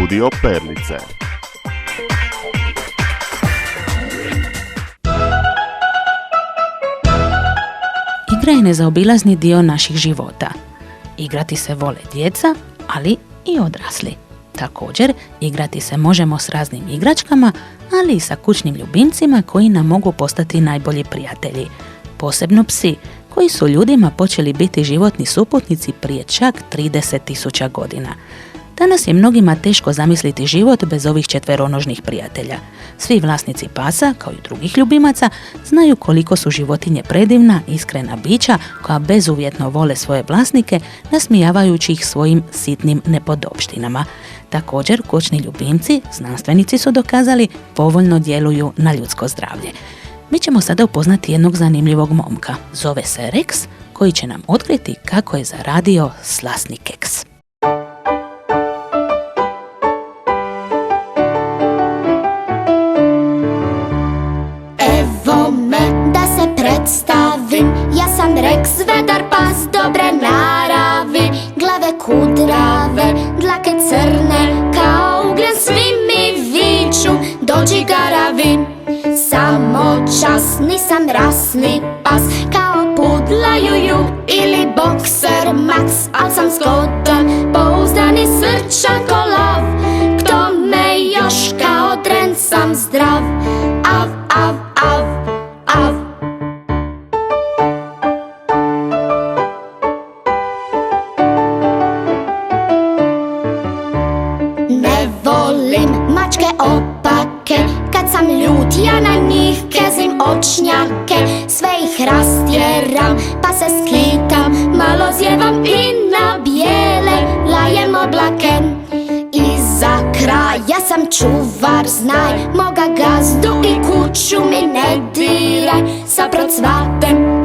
Studio Perlice. Igra je nezaobilazni dio naših života. Igrati se vole djeca, ali i odrasli. Također, igrati se možemo s raznim igračkama, ali i sa kućnim ljubimcima koji nam mogu postati najbolji prijatelji. Posebno psi, koji su ljudima počeli biti životni suputnici prije čak 30.000 godina. Danas je mnogima teško zamisliti život bez ovih četveronožnih prijatelja. Svi vlasnici pasa, kao i drugih ljubimaca, znaju koliko su životinje predivna, iskrena bića koja bezuvjetno vole svoje vlasnike, nasmijavajući ih svojim sitnim nepodopštinama. Također, kućni ljubimci, znanstvenici su dokazali, povoljno djeluju na ljudsko zdravlje. Mi ćemo sada upoznati jednog zanimljivog momka. Zove se Rex, koji će nam otkriti kako je zaradio slasni keks. Evo me da se predstavim, ja sam Rex, vedar pas dobre naravi. Glave kudrave, dlake crne, kao ugljen svi mi viču, dođi garavi. Samo čas, nisam rasni pas, kao pudla juju ili bokser Max, al sam zgodan, pouzdan i srčan ko lav. K tome još kao dren sam zdrav, av, av, av, av. Ne volim mačke opake, kad sam ljut ja na njih kezim očnjake. Sve ih rastjeram pa se skitam, malo zjevam i na bijele lajem oblake. I za kraj ja sam čuvar, znaj, moga gazdu i kuću mi ne diraj. Sa procvatem